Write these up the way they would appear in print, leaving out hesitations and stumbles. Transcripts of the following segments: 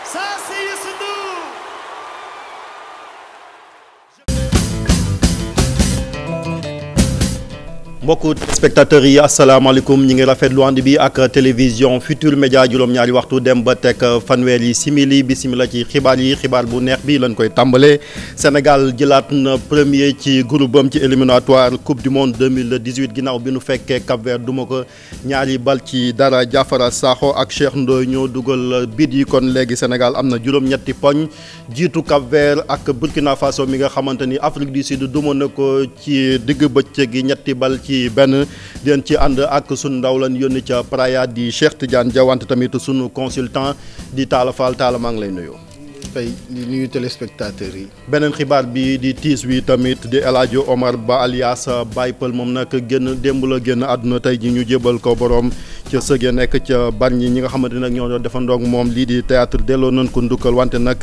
Ça, c'est Youssou Ndour. mbokku spectateurs yi asalaamaaleykum ñi ngi rafetlu ànd bi ak télévision Futur Média juróom-ñaari waxtu dem ba teg fanweeri simili bisimila ci xibaar yi xibaar bu neex bi lañ koy tàmbalee Sénégal jëlaat na premier ci groupe am ci éliminatoire coupe du monde 2018 ginnaaw bi nu fekkee Cap-Vert duma ko ñaari bal ci dara. Diafara Sakho ak Cheikh Ndoye ñoo dugal bit yi kon léegi Sénégal am na juróom-ñetti poñ jiitu Cap-Vert ak Burkina Faso mi nga xamante ni Afrique du Sud duma na ko ci digg bëccëg gi ñetti bal ci benn den ci ànd ak sunu ndaw lan yónni ca Praia di Cheikh Tidiane Diawante tamit sunu consultant di Talla Fall. Talla maa ngi lay nuyu. tey di nuyu téléspectateurs yi. beneen xibaar bi di tiis wi tamit di El Hadj Omar Ba alias Baye Pël moom nag génn démb la génn àdduna tey ji ñu jébal ko borom ca sëgee nekk ca Bargny ñi nga xamante nag ñoo doon defandoog moom lii di théâtre delloo nañ ko ndukkal wante nag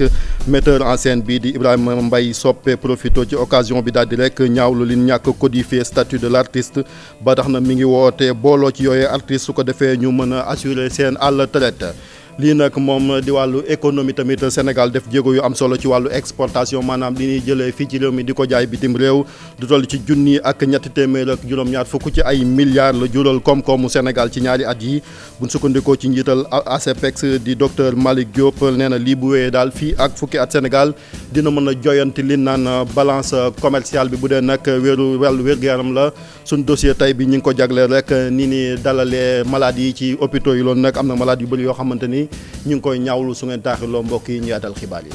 metteur en scène bi di Ibrahima Mbaye soppe profito ci occasion bi daal di rek ñaawlu li ñàkk codifier statut de l'artiste ba tax na mi ngi woote booloo ci yooyee artiste su ko defee ñu mën a assurer seen àll traite. lii nag moom di wàllu économie tamit Sénégal def jéego yu am solo ci wàllu exportation maanaam li ñuy jëlee fii ci réew mi di ko jaay bitim réew du toll ci junni ak ñetti téeméer ak juróom-ñaar fukk ci ay milliards la jural koom-koomu Sénégal ci ñaari at yi buñ sukkandikoo ci njiital ASEPEX di docteur Malick Diop nee na lii bu wéyee daal fii ak fukki at Sénégal dina mën a joyanti li naan balance commerciale bi bu dee nag wàllu wér-gu-yaram la suñ dossier tey bi ñu ngi ko jagleel rek ni ni dalalee malades yi ci hôpitaux yi loolu nag am na malades yu bëri yoo xamante ni ñu ngi koy ñaawlu su ngeen taaxiloo mbokk yi ñu yaatal xibaar yi.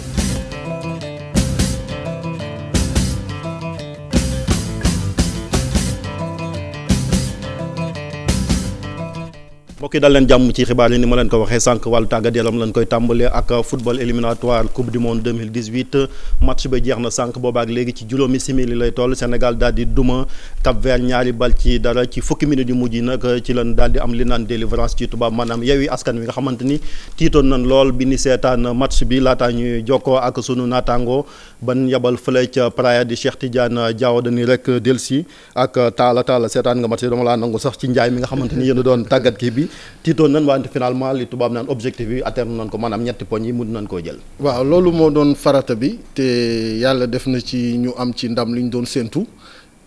mbokk yi dal leen jàmm ci xibaar yi ni ma leen ko waxee sànq wàllu tàggat yaram lañ koy tàmbalee ak football éliminatoire coupe du monde 2018 match ba jeex na sànq boobaak léegi ci juróomi simili lay toll Sénégal daal di duma Cap-Vert ñaari bal ci dara ci fukki minutes yu mujj yi nag ci lan daal di am li naan délivrance ci tubaab maanaam Yewwi Askan Wi nga xamante ni tiitoon nañ lool bi ni seetaan match bi laataa ñuy jokkoo ak sunu naataango ban yabal fële ca Praia di Cheikh Tidiane Diawante ni rek delsi ak Talla seetaan nga match bi dama laa nangu sax ci njaay mi nga xamante ni yéen a doon tàggat kii bi tiitoon nañ wante finalement li tubaab naan objectif yi atteindre nañ ko maanaam ñetti poñ yi mun nañ koo jël. waaw loolu moo doon farata bi te yàlla def na ci ñu am ci ndam li ñu doon séentu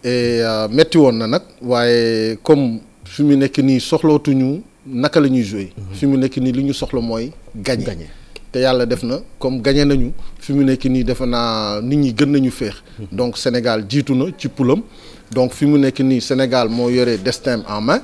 et metti woon na nag waaye comme fi mu nekk nii soxlootuñu naka la ñuy jouer. fi mu nekk nii li ñu soxla mooy gagner. te yàlla def na comme gagné nañu fi mu nekk nii defe naa nit ñi gën nañu féex. donc Sénégal jiitu na ci poulam donc fi mu nekk nii Sénégal moo yore destin en main.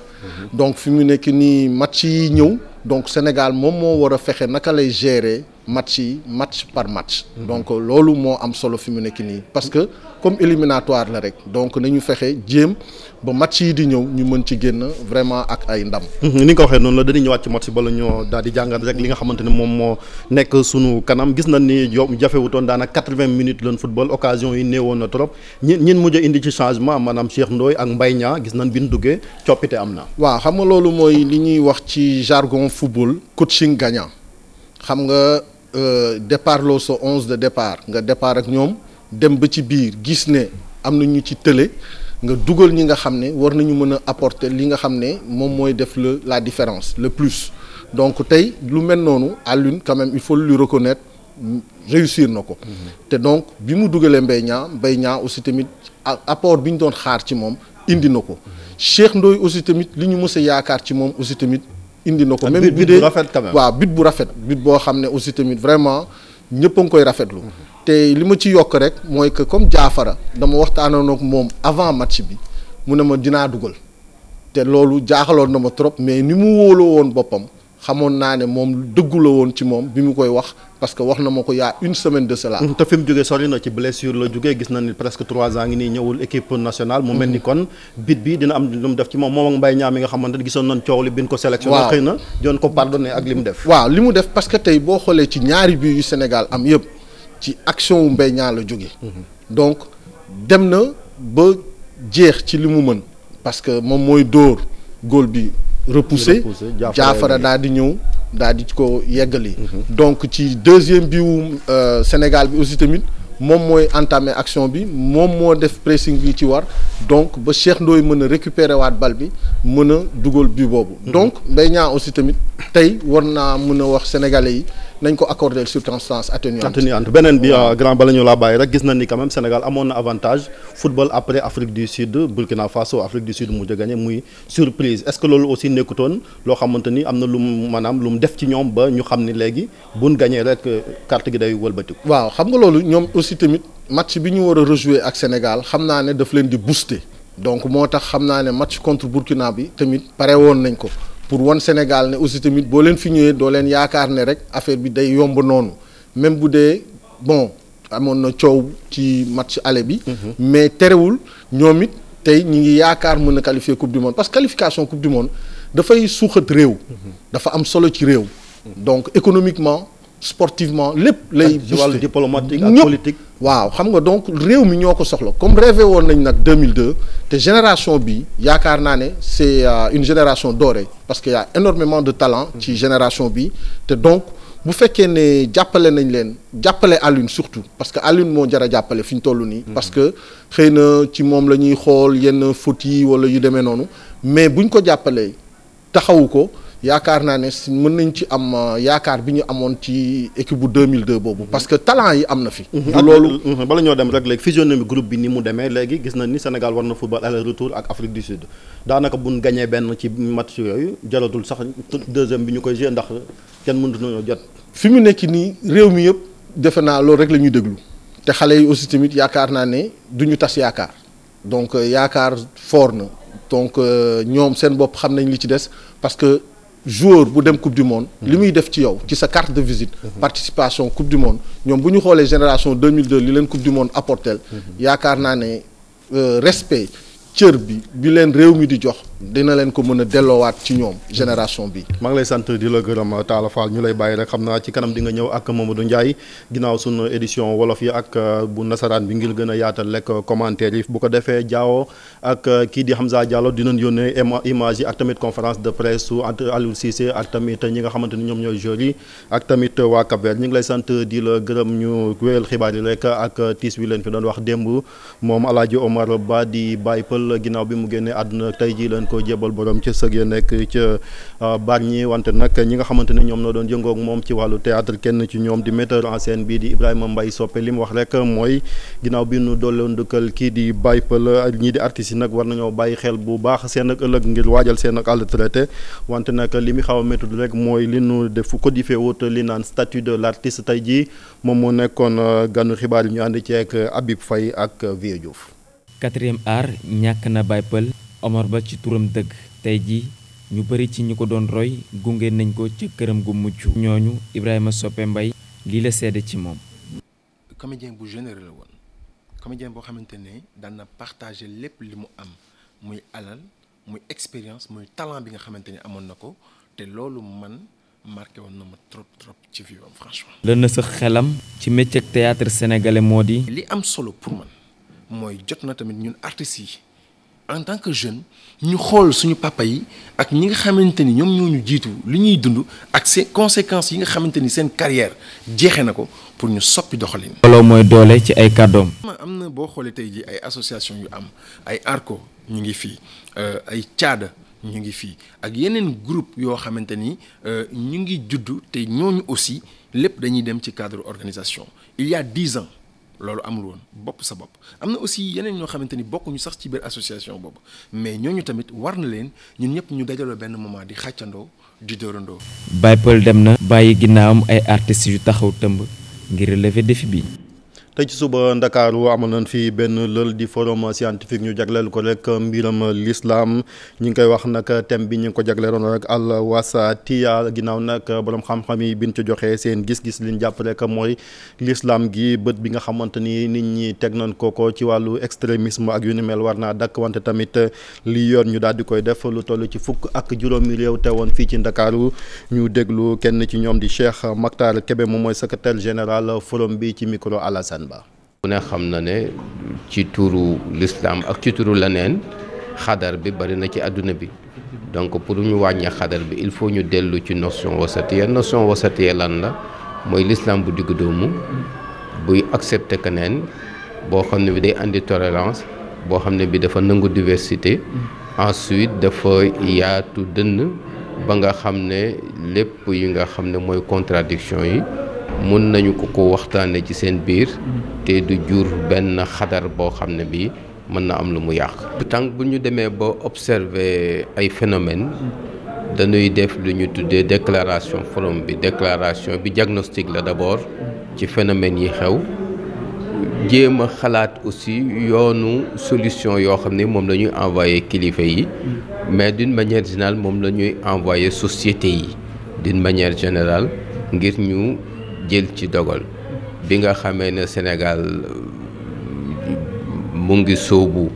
donc fi mu nekk nii match yi ñëw donc Sénégal moom moo war a fexe naka lay gérer match yi match par match. donc loolu moo am solo fi mu nekk nii parce que comme éliminatoire la rek donc nañu fexe jéem ba match yi di ñëw ñu mën ci génn vraiment ak ay ndam. ni nga ko waxee noonu la dañuy ñëwaat ci match bala ñoo daal di jàngat rek li nga xamante ne moom moo nekk sunu kanam gis nañ ni jafewutoon daanaka 80 minutes lañ football occasion yi néewoon na trop ñin mujj a indi ci changement maanaam Cheikh Ndoye ak Mbaye Niang gis nañ bi ñu duggee coppite am na. waaw xam nga loolu mooy li ñuy wax ci jargon football coaching gagnant xam nga départ loo sa 11 de départ nga départ ak ñoom dem ba ci biir gis ne am na ñu ci tële nga dugal ñi nga xam ne war nañu mën a apporter li nga xam ne moom mooy def la différence le plus donc tey lu mel noonu à l'une quand même il faut lui reconnaître réussir na ko. te donc bi mu dugalee Mbaye Niang aussi tamit apport bi ñu doon xaar ci moom indi na ko Cheikh Ndoye aussi tamit li ñu mës a yaakaar ci moom aussi tamit indi na ko. même but bu rafet quand même waaw but bu rafet but boo xam ne aussi tamit vraiment ñëpp a ngi koy rafetlu. te li ma ci yokk rek mooy que comme Diafara dama waxtaanoon ak moom avant match bi mu ne ma dinaa dugal te loolu jaaxaloon na ma trop mais ni mu wóoloo woon boppam xamoon naa ne moom dëggu la woon ci moom bi mu koy wax parce que wax na ma ko y a une semaine de cela. te fi mu jógee sori na ci blessure la jógee gis na ni presque 3 ans ngi nii ñëwul équipe nationale. mu mel ni kon bit bi dina am lu mu def ci moom ak Mbaye Niang mi nga xamante ne gisoon nañ coow li bi ñu ko sélectionné. waaw xëy na doon ko pardonné ak li mu def. waaw li mu def parce que tey boo xoolee ci ñaari bi yu Sénégal am yëpp ci action wu Mbaye Niang la jógee. donc dem na ba jeex ci li mu mën parce que moom mooy dóor góol bi repoussé Diafara daal di ñëw daal di ko yeggali. donc ci deuxième bi wu Sénégal bi aussi tamit moom mooy entamé action bi moom moo def pressing bi ci war donc ba Cheikh Ndoye mën a récupérer waat bal bi mën a dugal bi boobu. donc Mbaye Niang aussi tamit tey war naa mën a wax sénégalais yi nañ ko accorder circonstance atténuante. beneen bi grand bala ñu laa bàyyi rek gis nañ ni quand même Sénégal amoon na avantage football après Afrique du Sud Burkina Faso Afrique du Sud mu gagné muy surprise est-ce que loolu aussi nekkutoon loo xamante ni am na lu mu maanaam lu mu def ci ñoom ba ñu xam ni léegi buñ gagné rek carte gi day wëlbatiku. waaw xam nga loolu ñoom aussi tamit match bi ñu war a rejouer ak Sénégal xam naa ne daf leen di booster donc moo tax xam naa ne match contre Burkina bi tamit pare woon nañ ko. pour wan Sénégal ne aussi tamit boo leen fi ñëwee doo leen yaakaar ne rek affaire bi day yomb noonu même bu dee bon amoon na coow ci match aller bi. mais terewul ñoom it tey ñi ngi yaakaar mën a qualifier coupe du monde parce que qualification coupe du monde dafay suuxat réew. dafa am solo ci réew. donc économiquement sportivement lépp lay. ci wàllu diplomatique ak politique. waaw xam nga donc réew mi ñoo ko soxla comme rêvé woon nañ nag 2002 te génération bi yaakaar naa ne c'est une génération dorée parce que y a énormément de talent ci génération bi te donc bu fekkee ne jàppale nañ leen jàppale Alioune surtout parce que Alioune moo jar a jàppale fi ñu toll nii. parce que xëy na ci moom la ñuy xool yenn fautes yi wala yu demee noonu mais buñ ko jàppalee taxawu ko. yaakaar naa ne mën nañ ci am yaakaar bi ñu amoon ci équipe bu 2002 boobu parce que talent yi am na fi. loolu bala ñoo dem rek léegi physionomie groupe bi ni mu demee léegi gis nañ ni Sénégal war na football aller retour ak Afrique du Sud daanaka buñ gañee benn ci match yooyu jaratul sax deuxième bi ñu koy jouer ndax kenn mënut nañoo jot. fi mu nekk nii réew mi yëpp defe naa loolu rek la ñuy déglu te xale yi aussi tamit yaakaar naa ne du ñu tas yaakaar donc yaakaar fort na donc ñoom seen bopp xam nañ li ci des parce que. joueur bu dem coupe du monde li muy def ci yow ci sa carte de visite participation coupe du monde ñoom bu ñu xoolee génération 2002 li leen coupe du monde apporteel yaakaar naa ne respect cër bi leen réew mi di jox dina leen ko mën a delloowaat ci ñoom génération bi. maa ngi lay sant di la gërëm Talla Fall ñu lay bàyyi rek xam naa ci kanam di nga ñëw ak Mamadou Ndiaye ginnaaw sunu édition wolof yi ak bu nasaraan bi ngir gën a yaatal lekk commentaire yi bu ko defee Diawo ak kii di Hamza Diallo dinañ yónnee image yi ak tamit conférence de presse su entre Aliou Cissé ak tamit ñi nga xamante ni ñoom ñooy joueurs yi ak tamit waa Cap-Vert ñu ngi lay sant di la gërëm ñu wéyal xibaar yi rek ak tiis bi leen fi doon wax démb moom El Hadj Omar Ba di Baye Pël ginnaaw bi mu génnee àdduna tey ji leen ko jébal borom ca sëg ya nekk ca Bargny wante nag ñi nga xamante ne ñoom noo doon yëngoog moom ci wàllu théâtre kenn ci ñoom di metteur en scène bii di Ibrahima Mbaye Soppe li mu wax rek mooy ginnaaw bi nu dooleon dëkkal kii di Baye Pël ñii di artistes yi nag war nañoo bàyyi xel bu baax seen ak ëllëg ngir waajal seen ak àll traité wante nag li mu xaw a métti rek mooy li nu def codifié wut li naan statut de l'artiste tey jii moom moo nekkoon ganu xibaar yi ñu ànd ci ak Habib Faye ak Vieux Diouf. quatrième art ñàkk na Baye Pël Omar Ba ci turam dëgg tey jii ñu bëri ci ñu ko doon roy gunge nañ ko ci këram gu mujj ñooñu Ibrahima Soppe Mbaye lii la seede ci moom. comédien bu généreux la woon comédien boo xamante ne daan na partager lépp li mu am muy alal muy expérience muy talent bi nga xamante ni amoon na ko te loolu man marqué woon na ma trop ci vie am franchement. la na sa xelam ci métier ak théâtre sénégalais moo di. li am solo pour man mooy jot na tamit ñun artistes yi en tant que jeune ñu xool suñu papa yi ak ñi nga xamante ni ñoom ñoo ñu jiitu li ñuy dund ak ses conséquences yi nga xamante ni seen carrière jeexee na ko pour ñu soppi doxalin. looloo mooy doole ci ay kàddoom. am na boo xoolee tey jii ay association yu am ay ARCO ñu ngi fii ay caada ñu ngi fii ak yeneen groupe yoo xamante ni ñu ngi juddu te ñooñu aussi lépp dañuy dem ci cadre organisation il y a 10 ans. loolu amul woon bopp sa bopp am na aussi yeneen ñoo xamante ni bokkuñu sax ci biir association boobu mais ñooñu tamit war na leen ñun ñëpp ñu dajaloo benn moment di xàccandoo di dóorandoo. Baye Pël dem na bàyyi ginnaawam ay artistes yu taxaw tëmb ngir relever défi bi. tey ci suba Ndakaaru amal nañ fi benn lël di forum scientifique ñu jagleel ko rek mbiram l'islam ñi ngi koy wax nag thème bi ñu ngi ko jagleeloon rek al wasatiya ginnaaw nag borom xam-xam yi biñ ci joxee seen gis-gis liñ jàpp rek mooy l'islam gi bët bi nga xamante ni nit ñi teg nañ ko ci wàllu extrémisme ak yu ni mel war naa dakk wante tamit li yoon ñu daal di koy def lu toll ci fukk ak juróomi réew teewoon fii ci Ndakaaru ñu déglu kenn ci ñoom di Cheikh Makhtar Kébé moom mooy secrétaire général forum bi ci micro Alassane. ku ne xam na ne ci turu l'islam ak ci turu leneen xadar bi bari na ci àdduna bi donc pour ñu wàññee xadar bi il faut ñu dellu ci notion wasatiya lan la mooy l'islam bu diggu doomu buy accepter keneen boo xam ne bi day andi tolérance boo xam ne bi dafa nangu diversité ensuite dafa yaatu dënn ba nga xam ne lépp yi nga xam ne mooy contradiction yi mun nañu ko waxtaane ci seen biir te du jur benn xadar boo xam ne bi mën na am lu mu yàq. tant bu ñu demee ba observer ay phénomènes dañuy def lu ñu tuddee déclaration forum bi déclaration bi diagnostic la d'abord ci phénomènes yi xew jéem a xalaat aussi yoonu solution yoo xam ne moom la ñuy envoyé kilifa yi mais d'une manière générale moom la ñuy envoyé société yi d'une manière générale ngir ñu jël ci dogal bi nga xamee ne Sénégal mu ngi sóobu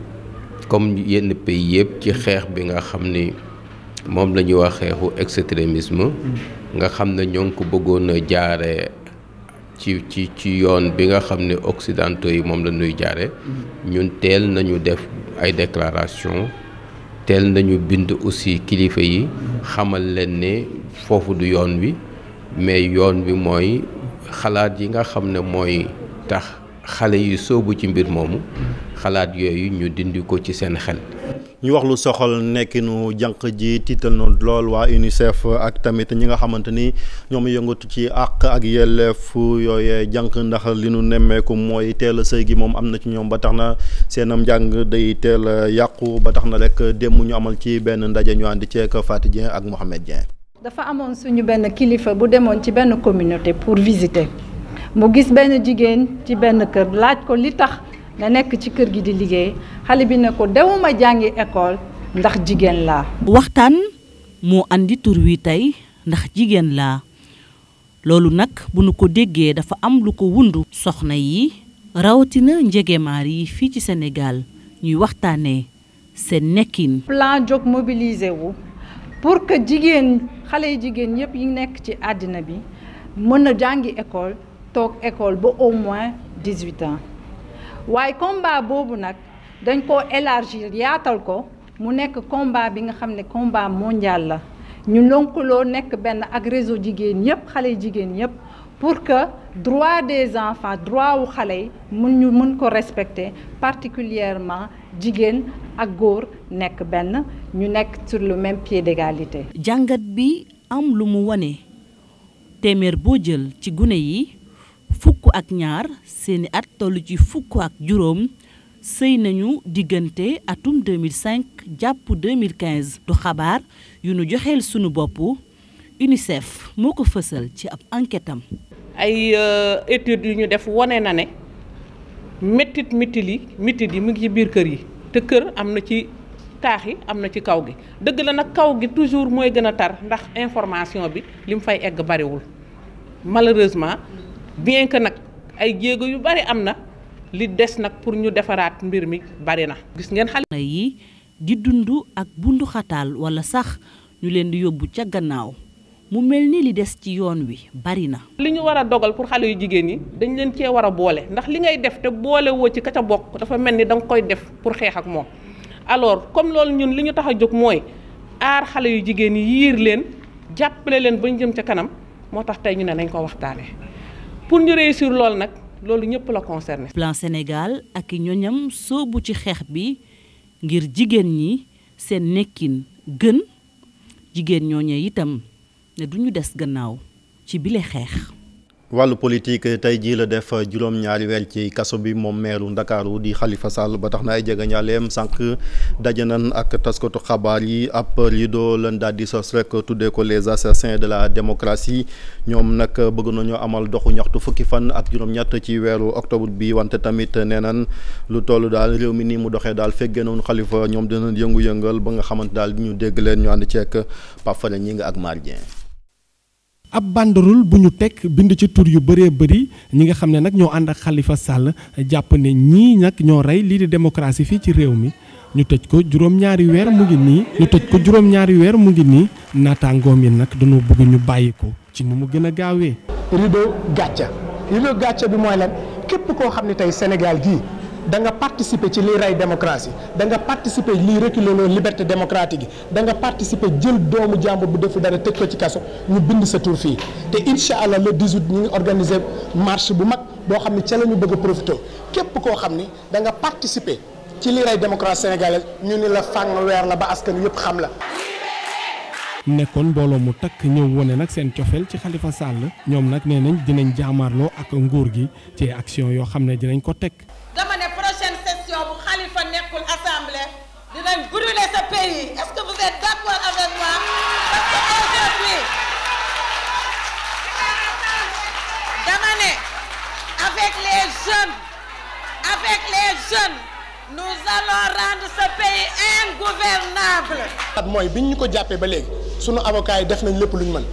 comme yenn pays yëpp ci xeex bi nga xam ni moom la ñuy wax xeexu extrémisme nga xam ne ñoo ngi ko bëggoon a jaare ci yoon bi nga xam ne occidentaux yi moom la ñuy jaare ñun teel nañu def ay déclaration teel nañu bind aussi kilifa yi xamal leen ne foofu du yoon wi mais yoon wi mooy xalaat yi nga xam ne mooy tax xale yi soobu ci mbir moomu xalaat yooyu ñu dindi ko ci seen xel. ñu wax lu soxal nekkinu jànq ji tiital na lool waa UNICEF ak tamit ñi nga xamante ni ñoom yëngatu ci àq ak yelleefu yooyee jànq ndax li nu nemmeeku mooy teel a sëy gi moom am na ci ñoom ba tax na seenam njàng day teel a yàqu ba tax na rek démb ñu amal ci benn ndaje ñu àndi ceek Fatou Dieng ak Mohamed Dieng. dafa amoon suñu benn kilifa bu demoon ci benn communauté pour visiter mu gis benn jigéen ci benn kër laaj ko li tax nga nekk ci kër gi di liggéey xale bi ne ko dewuma jàngi école ndax jigéen laa. waxtaan moo andi tur wi tey ndax jigéen laa loolu nag bu nu ko déggee dafa am lu ko wundu soxna yi rawatina njegemaar yi fii ci Sénégal ñuy waxtaanee seen nekkin. plan jóg mobiliser wu pour que jigéen xale yi jigéen yëpp yi nekk ci àddina bi mën a jàngi école toog école ba au moins 18 ans waaye combat boobu nag dañ koo élargir yaatal ko mu nekk combat bi nga xam ne combat mondial la ñu lëkkaloo nekk benn ak réseau jigéen yëpp xale yi jigéen yëpp pour que droit des enfants droit wu xale yi mën ko respecter particulièrement jigéen ak góor nekk benn ñu nekk sur le même pied d'égalité. jàngat bi am lu mu wane téeméer boo jël ci gune yi fukk ak ñaar seeni at toll ci fukk ak juróom sëy nañu diggante atum 2005 jàpp 2015 du xabaar yu nu joxeel sunu bopp UNICEF moo ko fësal ci ab enquête am. ay études yu ñu def wane na ne métit yi mu ngi ci biir kër yi te kër am na ci taax yi am na ci kaw gi dëgg la nag kaw gi toujours mooy gën a tar ndax information bi li mu fay egg bariwul malheureusement bien que nag ay jéego yu bari am na li des nag pour ñu defaraat mbir mi bari na. gis ngeen xale yi di dund ak bundu xataal wala sax ñu leen di yóbbu ca gannaaw mu mel ni li des ci yoon wi bari na. li ñu war a dogal pour xale yu jigéen yi dañ leen cee war a boole ndax li ngay def te boole woo ci ka ca bokk dafa mel ni da nga koy def pour xeex ak moom. alors comme loolu ñun li ñu tax a jóg mooy aar xale yu jigéen yi yiir leen jàppale leen ba ñu jëm ca kanam moo tax tey ñu ne nañ ko waxtaanee pour ñu réussir loolu nag loolu ñëpp la concerné. Plan Sénégal ak i ñoñam soobu ci xeex bi ngir jigéen ñi seen nekkin gën jigéen ñooñee itam ne duñu des gannaaw ci bile xeex. wàllu politique tey jii la def juróom-ñaari weer ci kaso bi moom meeru Ndakaaru di Khalifa Sall ba tax na ay jegeñaaleem sànq daje nañ ak taskatu xabaar yi ab rideau lañ daal di sos rek tuddee ko les assassins de la démocratie ñoom nag bëgg nañoo amal doxu ñaxtu fukki fan ak juróom-ñett ci weeru octobre bi wante tamit nee nañ lu toll daal réew mi nii mu doxee daal fekkee noonu Khalifa ñoom dinañ yëngu-yëngal ba nga xamante daal ñu dégg leen ñu ànd ceeg Pape Fara ñi nga ak Mar Dieng. ab banderole bu ñu teg bind ci tur yu bëree bëri ñi nga xam ne nag ñoo ànd ak Khalifa Sall jàpp ne ñii nag ñoo rey lii di démocratie fii ci réew mi ñu tëj ko juróom-ñaari weer mu ngi nii naataangoom yi nag dañoo bëgg ñu bàyyi ko ci nu mu gën a gaawee. rideau gàcca bi mooy lan képp koo xam ne tey Sénégal gii da nga participer ci liy rey démocratie da nga participer liy reculer loolu liberté démocratique yi da nga participer jël doomu jàmbur bu defu dara tëj ko ci kaso ñu bind sa tur fii te incha allah le 18 ñu ngi organiser marche bu mag boo xam ne ca la ñu bëgg a profité képp koo xam ni da nga participer ci liy rey démocratie sénégalaise ñu ni la fàng weer la ba askan yëpp xam la. nekkoon mbooloo mu takk ñëw wone nag seen cofeel ci Khalifa Sall ñoom nag nee nañ dinañ jaamaarloo ak nguur gi ci action yoo xam ne dinañ ko teg. dama ne prochaine session bu Khalifa nekkul assemblée dinañ brûler ce pays est-ce que vous êtes d'accord avec moi parce que aujourd'hui dama ne avec les jeunes nous allons rendre ce pays ingouvernable. mooy biñ ñu ko jàppee ba léegi sunu avocats yi def nañ lépp luñ mën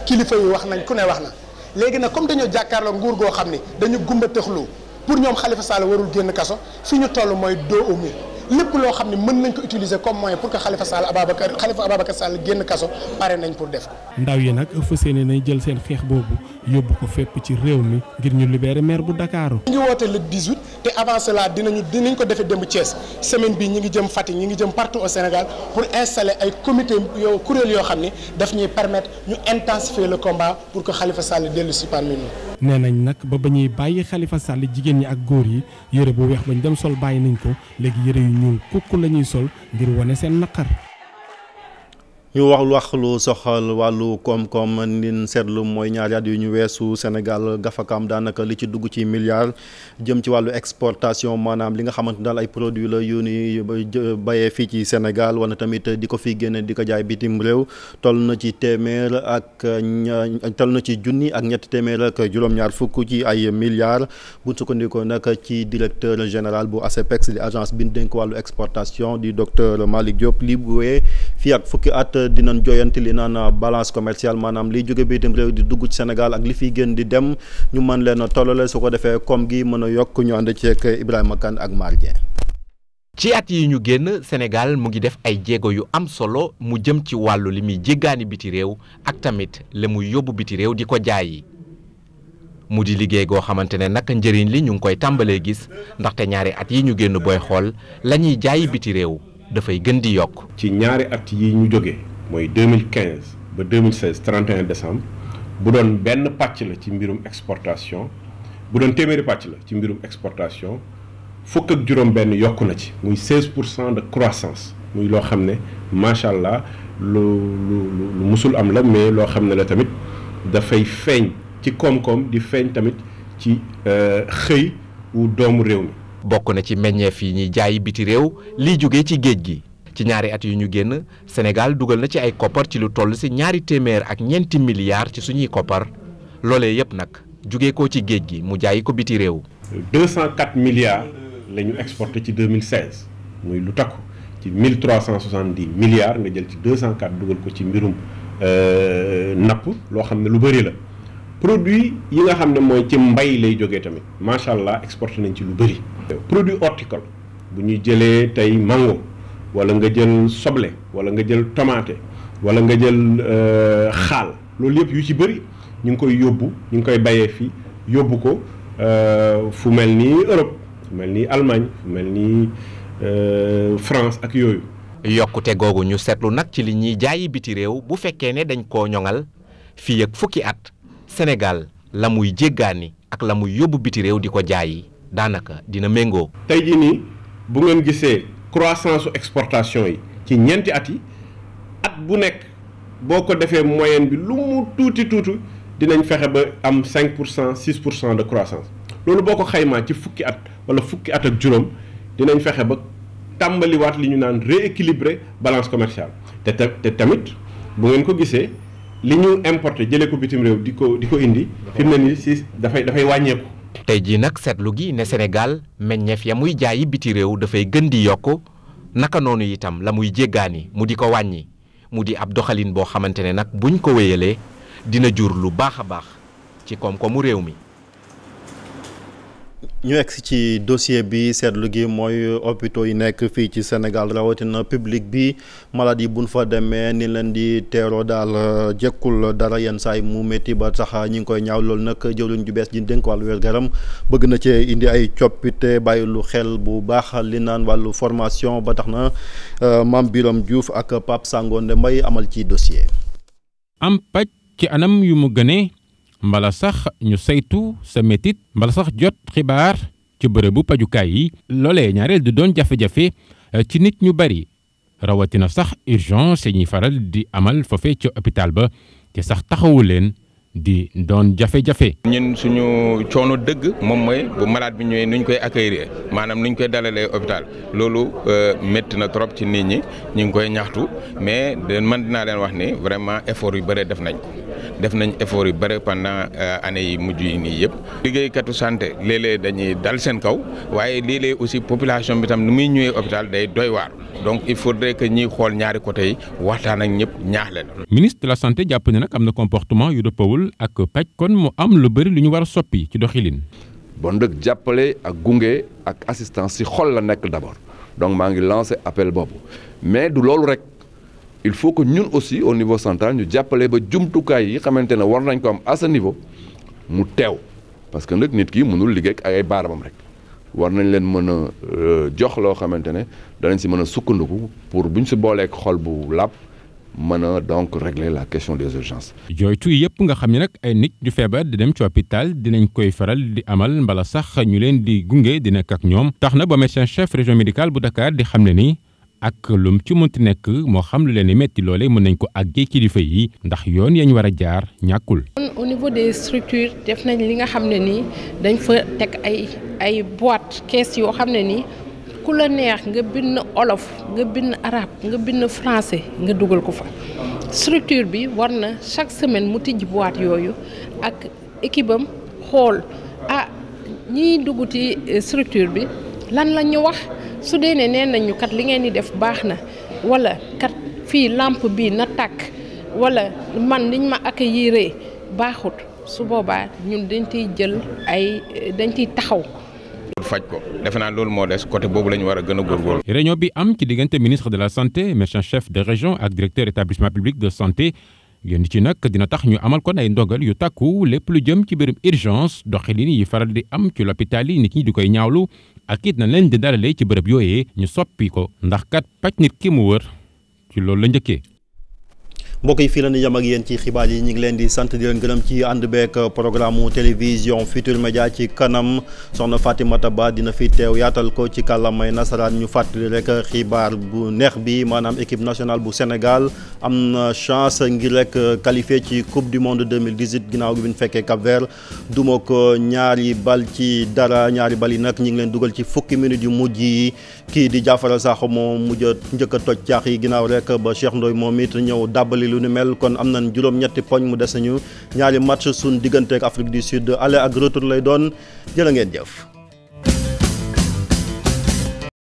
kilifa yi wax nañ ku ne wax na léegi nag comme dañoo jàkkaarloo nguur goo xam ni dañu gumba tëxlu pour ñoom Khalifa Sall warul génn kaso fi ñu toll mooy dos au mur lépp loo xam ne mën nañ ko utiliser comme moyen pour que Khalifa Ababacar Sall génn kaso pare nañ pour def ko. ndaw yi nag fas yéene nañ jël seen xeex boobu yóbbu ko fépp ci réew mi ngir ñu libérer maire bu Dakar. ñu ngi woote le 18 te avant cela dinañ ko defee démb Thiès semaine bi ñi ngi jëm Fatick ñi ngi jëm partout au Sénégal pour installer ay comité kuréel yoo xam ne daf ñuy permettre ñu intensifier le combat pour que Khalifa Sall dellu si parmi nous. nee nañ nag ba ñuy bàyyi Khalifa Sall jigéen ñi ak góor yi yëre bu weex bañ dem sol bàyyi nañ ko léegi yëre yu ñuul kukk la ñuy sol ngir wane seen naqar. ñu wax lu soxal wàllu koom-koom nin seetlu mooy ñaari at yu ñu weesu Sénégal gafakaam daanaka li ci dugg ci milliards jëm ci wàllu exportation maanaam li nga xamante daal ay produits la yu ni bayee fii ci Sénégal wala tamit di ko fi génne di ko jaay bitim réew toll na ci junni ak ñetti téeméer ak juróom-ñaar fukk ci ay milliards bu sukkandikoo nag ci directeur général bu ASEPEX di agence bi ñu dénk wàllu exportation di docteur Malick Diop li bu wee fii ak fukki at dinañ joyanti li naan balance commerciale maanaam liy jóge bitim réew di dugg ci Sénégal ak li fiy gën di dem ñu mën leen a tollale su ko defee koom gi mën a yokk ñu ànd ceeg Ibrahima Kane ak Mar Dieng. ci at yi ñu génn Sénégal mu ngi def ay jéego yu am solo mu jëm ci wàllu li muy jéggaani biti réew ak tamit la muy yóbbu biti réew di ko jaayi mu di liggéey goo xamante ne nag njëriñ li ñu ngi koy tàmbalee gis ndaxte ñaari at yi ñu génn booy xool la ñuy jaayi biti réew dafay gën di yokk. ci ñaari at yi ñu jógee mooy 2015 ba 2016 31 décembre bu doon benn pàcc la ci mbirum exportation bu doon téeméeri pàcc la ci mbirum exportation fukk ak juróom-benn yokku na ci muy 16% de croissance muy loo xam ne macha allah lu musul am la mais loo xam ne la tamit dafay feeñ ci koom-koom di feeñ tamit ci xëy wu doomu réew mi. bokk na ci meññeef yi ñuy jaayi biti réew liy jógee ci géej gi ci ñaari at yu ñu génn Sénégal dugal na ci ay koppar ci lu toll si ñaari téeméer ak ñeenti milliards ci suñuy koppar loolee yëpp nag jugee ko ci géej gi mu jaayi ko biti réew. 204 milliards la ñu exporté ci 2016 muy lu takku ci 1370 milliards nga jël ci 204 dugal ko ci mbirum napp loo xam ne lu bëri la. produit yi nga xam ne mooy ci mbay lay jógee tamit macha allah exporté nañ ci lu bëri. produit horticole bu ñu jëlee tey mango wala nga jël soble wala nga jël tomate wala nga jël xaal loolu yëpp yu ci bëri ñu ngi koy yóbbu ñu ngi koy bayee fii yóbbu ko fu mel ni Europe fu mel ni Allemagne fu mel ni France ak yooyu. yokkute googu ñu seetlu nag ci li ñuy jaayi biti réew bu fekkee ne dañ koo ñoŋal fii ak fukki at. Sénégal la muy jéggaani ak la muy yóbbu biti réew di ko jaayi daanaka dina méngoo. tey jii nii bu ngeen gisee croissance su exportation yi ci ñeenti at yi at bu nekk boo ko defee moyenne bi lu mu tuuti dinañ fexe ba am 5% 6% de croissance loolu boo ko xaymaa ci fukki at wala fukki at ak juróom dinañ fexe ba tàmbaliwaat li ñu naan rééquilibrer balance commerciale te tamit bu ngeen ko gisee li ñu importé jëlee ko bitim réew di ko indi fi mu ne nii si dafay wàññeeku. tey jii nag seetlu gi ne Sénégal meññeef ya muy jaayi biti réew dafay gën di yokk naka noonu itam la muy jéggaani mu di ko wàññi mu di ab doxalin boo xamante ne nag buñ ko wéyalee dina jur lu baax a baax ci koom-koomu réew mi. ñu egg ci dossier bi seetlu gi mooy hôpitaux yi nekk fii ci Sénégal rawatina public bi malade yi buñ fa demee ni leen di teeroo daal jekkul dara yenn saay mu métti ba tax ñi ngi koy ñaaw loolu nag jëwriñ ju bees ji dénk wàllu wér-gu-yaram bëgg na cee indi ay coppite bàyyi lu xel bu baax li naan wàllu formation ba tax na Mame Birame Diouf ak Pape Sangonde Mbaye amal ci dossier. am paj ci anam yu mu gënee mbala sax ñu saytu sa métit mbala sax jot xibaar ci bërëbu pajukaay yi loolee ñaareel di doon jafe-jafe ci nit ñu bari rawatina sax urgence yi ñuy faral di amal foofee ci hôpital ba te sax taxawu leen di doon jafe-jafe. ñun suñu coono dëgg moom mooy bu malade bi ñëwee nuñ koy accueillir maanaam nuñ koy dalalee hôpital loolu métti na trop ci nit ñi ñu ngi koy ñaxtu mais man dinaa leen wax ni vraiment effort yu bëre def nañ ko. def nañ effort yu bëri pendant année yi mujj yi nii yëpp liggéeykatu santé léeg-léeg dañuy dal seen kaw waaye léeg-léeg aussi population bi tam nu muy ñëwee hôpital day doy waar donc il faudrait que ñiy xool ñaari côté yi waxtaan ak ñëpp ñaax leen. ministre de la santé jàpp ne nag am na comportement yu dëppawul ak paj kon mu am lu bëri lu ñu war a soppi ci doxalin. bon dëgg jàppale ak gunge ak assistance si xol la nekk d'abord donc maa ngi lancé appel boobu mais du loolu rek. il faut que ñun aussi au niveau central ñu jàppale ba jumtukaay yi xamante ne war nañ ko am à ce niveau mu teew parce que nag nit ki mënul liggéey ak ay baaramam rek war nañ leen mën a jox loo xamante ne danañ si mën a sukkandiku pour buñ si booleek xol bu làpp mën a donc régler la question des urgences. jooytu yëpp nga xam ne nag ay nit ñu feebar di dem ci hôpital dinañ koy faral di amal mbala sax ñu leen di gunge di nekk ak ñoom tax na ba médecin chef région médicale bu Dakar di xam ne ni. ak lum ci mënti nekk moo xam lu leen di metti loole mën nañ ko àggee kilifa yi ndax yoon yañ war a jaar ñàkkul. au niveau des structures def nañ li nga xam ne nii dañ fa teg ay boîte kees yoo xam ne nii ku la neex nga bind olof nga bind arabe nga bind français nga dugal ko fa structure bi war na chaque semaine mu tijji boîte yooyu ak équipe am xool ñiy dugg ci structure bi lan la ñu wax. su dee ne nee nañu kat li ngeen di def baax na wala kat fii lampe bi na tàkk wala man niñ ma accueillir baaxut su boobaa ñun dañ ciy taxaw. faj ko defe naa loolu moo des côté boobu la ñu war a gën a góorgóorlu. réunion bi am ci diggante ministre de la santé médecin chef de région ak directeur établissement public de santé yéen ci nag dina tax ñu amal kon ay ndogal yu takku lépp lu jëm ci mbirum urgence doxalin yi faral di am ci l'hôpital yi nit ñi di koy ñaawlu. ak it na leen di dalalee ci bërëb yooyee ñu soppi ko ndax kat paj nit ki mu wër ci loolu la njëkkee. mbokk yi fii la ñu yem ak yéen ci xibaar yi ñu ngi leen di sant di leen gërëm ci ànd beek programme télévision Futurs Médias ci kanam soxna Fatimata Ba dina fi teew yaatal ko ci kàllaamay nasaraan ñu fàttali rek xibaar bu neex bi maanaam équipe nationale bu Sénégal am na chance ngir rek qualifié ci coupe du monde 2018 ginnaaw gi bi ñu fekkee Cap-Vert duma ko ñaari bal ci dara ñaari bal yi nag ñu ngi leen dugal ci fukki minutes yu mujj yi kii di Diafara Sakho moo mujj a njëkk a toj caax yi ginnaaw rek ba Cheikh Ndoye moom it ñëw dàbbali lu ni mel kon am nañ juróom-ñetti poñ mu des nañu ñaari match suñ diggante ak Afrique du Sud aller ak retour lay doon jërë ngeen jëf.